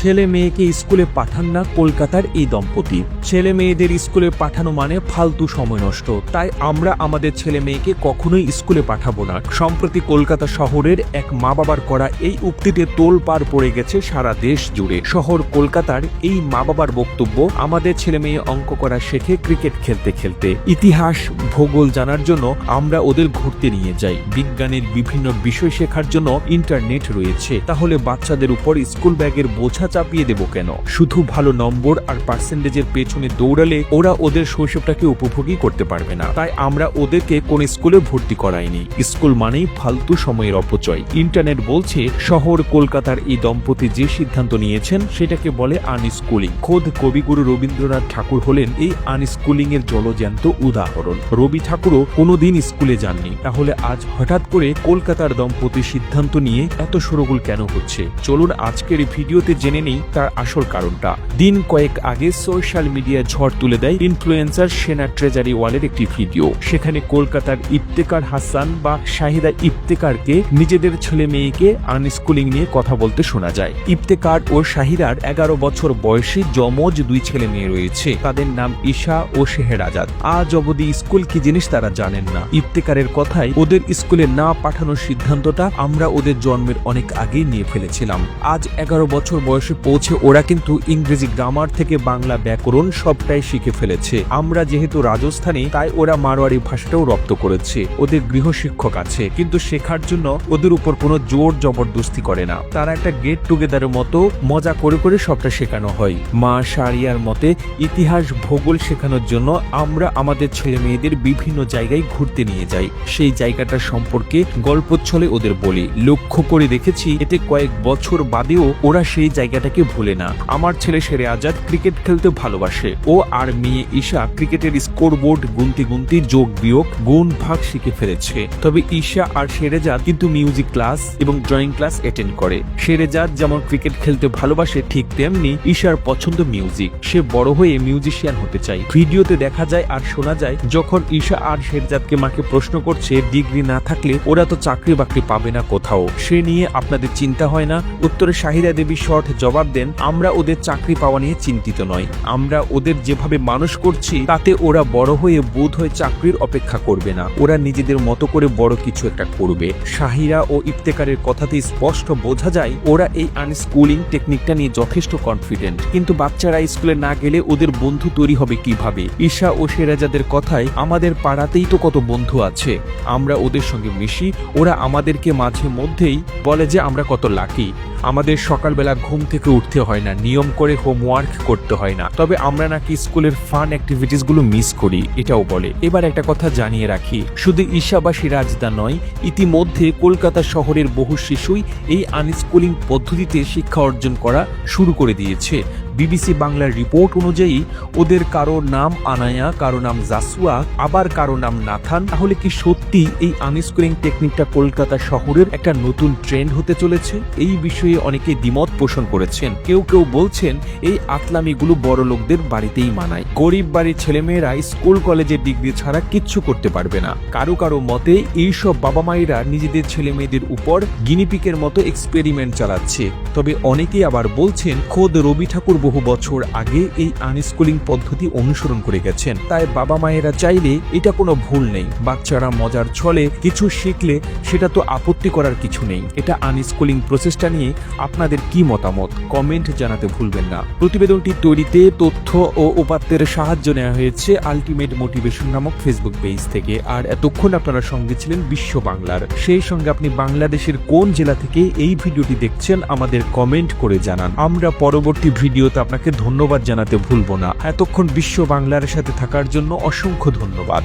ছেলে মেয়েকে স্কুলে পাঠান না কলকাতার এই দম্পতি। ছেলে মেয়েদের স্কুলে পাঠানো মানে ফালতু সময় নষ্ট, তাই আমরা আমাদের ছেলে মেয়েকে কখনোই স্কুলে পাঠাবো না। সম্প্রতি কলকাতা শহরের এক মা বাবার করা এই উক্তিতে তোলপাড় পড়ে গেছে সারা দেশ জুড়ে। শহর কলকাতার এই মা বাবার বক্তব্য, আমাদের ছেলে মেয়ে অঙ্ক করা শেখে ক্রিকেট খেলতে খেলতে, ইতিহাস ভূগোল জানার জন্য আমরা ওদের ঘুরতে নিয়ে যাই, বিজ্ঞানের বিভিন্ন বিষয় শেখার জন্য ইন্টারনেট রয়েছে, তাহলে বাচ্চাদের উপর স্কুল ব্যাগের বোঝা চাপিয়ে দেব কেন? শুধু ভালো নম্বর আর পার্সেন্টেজের পেছনে দৌড়ালে ওরা ওদের শৈশবটাকে উপভোগই করতে পারবে না। তাই আমরা ওদেরকে কোন স্কুলে ভর্তি করাইনি। স্কুল মানেই ফালতু সময়ের অপচয়। ইন্টারনেট বলছে শহর কলকাতার এই দম্পতি যে সিদ্ধান্ত নিয়েছেন সেটাকে বলে আনস্কুলিং। খোদ কবিগুরু রবীন্দ্রনাথ ঠাকুর হলেন এই আনস্কুলিং এর জলজ্যান্ত উদাহরণ। রবি ঠাকুরও কোনোদিন স্কুলে যাননি, তাহলে আজ হঠাৎ করে কলকাতার দম্পতি সিদ্ধান্ত নিয়ে এত শোরগোল কেন হচ্ছে? চলুন আজকের ভিডিওতে জেনে নেই তার আসল কারণটা। দিন কয়েক আগে সোশ্যাল মিডিয়ায় ঝড় তুলে দেয় ইনফ্লুয়েন্সার সেনা ট্রেজারি ওয়ালের একটি ভিডিও। সেখানে কলকাতার ইফতেকার হাসান বা শাহিদা ইফতেকারকে নিজেদের ছেলে মেয়েকে আনস্কুলিং নিয়ে কথা বলতে শোনা যায়। ইফতেকার ও শাহিদার 11 বছর বয়সী যমজ দুই ছেলে মেয়ে রয়েছে। তাদের নাম ঈশা ও শেহরাজাদ। আজ অবধি স্কুল কি জিনিস তারা জানেন না। ইফতেকারের কথায় ওদের স্কুলে না পাঠানোর সিদ্ধান্তটা আমরা ওদের জন্মের অনেক আগেই নিয়ে ফেলেছিলাম। আজ 11 বছর বয়সে পৌঁছে ওরা কিন্তু ইংরেজি গ্রামার থেকে বাংলা ব্যাকরণ সবটাই শিখে ফেলেছে। আমরা যেহেতু রাজস্থানী, তাই ওরা মারোয়ারি ভাষাটাও রপ্ত করেছে। ওদের গৃহশিক্ষক আছে, কিন্তু শেখার জন্য ওদের উপর কোনো জোর জবরদস্তি করে না। তারা একটা গেট টুগেদারের মতো মজা করে করে সবটা শেখানো হয়। মা শারিয়ার মতে ইতিহাস ভূগোল শেখানোর জন্য আমরা আমাদের ছেলে মেয়েদের বিভিন্ন জায়গায় ঘুরতে নিয়ে যাই। সেই জায়গাটা সম্পর্কে গল্পচ্ছলে ওদের বলি। লক্ষ্য করে দেখেছি এতে কয়েক বছর বাদেও ওরা সেই জায়গাটাকে ভুলে না। আমার ছেলে শেহরাজাদ ক্রিকেট খেলতে ভালোবাসে। ও আর মেয়ে ঈশা ক্রিকেটের স্কোরবোর্ড গুনতি গুনতি যোগ বিয়োগ গুণ ভাগ শিখে ফেলেছে। তবে ঈশা আর শেহরাজাদ কিন্তু মিউজিক ক্লাস এবং ড্রয়িং ক্লাস অ্যাটেন্ড করে। শেহরাজাদ যেমন ক্রিকেট খেলতে ভালোবাসে, ঠিক তেমনি ঈশার পছন্দ মিউজিক। সে বড় হয়ে মিউজিশিয়ান হতে চায়। ভিডিওতে দেখা যায় আর শোনা যায় যখন ঈশা আর শেহরাজাদকে মাকে প্রশ্ন করছে, ডিগ্রি না থাকলে ওরা তো চাকরি বাকরি পাবে না কোথাও, সে নিয়ে আপনাদের চিন্তা হয় না? উত্তরে শাহিদা দেবী শর্ট জবাব দেন, আমরা ওদের চাকরি পাওয়া নিয়ে চিন্তিত নয়। আমরা ওদের যেভাবে মানুষ করছি তাতে ওরা বড় হয়ে বোধ হয় চাকরির অপেক্ষা করবে না। ওরা নিজেদের মতো করে বড় কিছু একটা করবে। শাহিরা ও ইফতেকারের কথাতে স্পষ্ট বোঝা যায় ওরা এই আনস্কুলিং টেকনিকটা নিয়ে যথেষ্ট কনফিডেন্ট। কিন্তু বাচ্চারা স্কুলে না গেলে ওদের বন্ধু তৈরি হবে কিভাবে? ঈশা ও শেহরাজাদের কথায়, আমাদের পাড়াতেই তো কত বন্ধু আছে, আমরা ওদের সঙ্গে মিশি, ওরা আমাদেরকে মাঝে মধ্যেই বলে যে আমরা কত লাকি। আমাদের সকালবেলা ঘুম থেকে উঠতে হয় না, নিয়ম করে হোমওয়ার্ক করতে হয় না, তবে আমরা নাকি স্কুলের ফান অ্যাক্টিভিটিস গুলো মিস করি, এটাও বলে। এবার একটা কথা জানিয়ে রাখি, শুধু ঈশা বা সিরাজদা নয়, ইতিমধ্যে কলকাতা শহরের বহু শিশুই এই আনস্কুলিং পদ্ধতিতে শিক্ষা অর্জন করা শুরু করে দিয়েছে। বিবিসি বাংলার রিপোর্ট অনুযায়ী ওদের কারো নাম আনায়া, কারো নাম জাসুয়া, আবার কারো নাম নাথান। তাহলে কি সত্যি এই আনস্কুলিং টেকনিকটা কলকাতা শহরের একটা নতুন ট্রেন্ড হতে চলেছে? এই বিষয়ে অনেকে দ্বিমত পোষণ করেছেন। কেউ কেউ বলছেন এই আতলামিগুলো বড় লোকদের বাড়িতেই মানায়, গরিব বাড়ির ছেলেমেয়েরা স্কুল কলেজের ডিগ্রি ছাড়া কিচ্ছু করতে পারবে না। কারো কারো মতে এইসব বাবা মায়েরা নিজেদের ছেলে মেয়েদের উপর গিনিপিকের মতো এক্সপেরিমেন্ট চালাচ্ছে। তবে অনেকেই আবার বলছেন খোদ রবি ঠাকুর বহু বছর আগে এই আনস্কুলিং পদ্ধতি অনুসরণ করে গেছেন। তাই বাবা মায়েরা চাইলে এটা কোনো ভুল নেই। বাচ্চারা মজার ছলে কিছু শিখলে সেটা তো আপত্তি করার কিছু নেই। এটা আনস্কুলিং প্রসেসটা নিয়ে আপনাদের কি মতামত কমেন্ট জানাতে ভুলবেন না। প্রতিবেদনটি তৈরিতে তথ্য ও উপাত্তের সাহায্য নেওয়া হয়েছে আলটিমেট মোটিভেশন নামক ফেসবুক পেজ থেকে। আর এতক্ষণ আপনারা সঙ্গে ছিলেন বিশ্ব বাংলার। সেই সঙ্গে আপনি বাংলাদেশের কোন জেলা থেকে এই ভিডিওটি দেখছেন আমাদের কমেন্ট করে জানান। আমরা পরবর্তী ভিডিওতে আপনাকে ধন্যবাদ জানাতে ভুলব না। এতক্ষণ বিশ্ব বাংলার সাথে থাকার জন্য অসংখ্য ধন্যবাদ।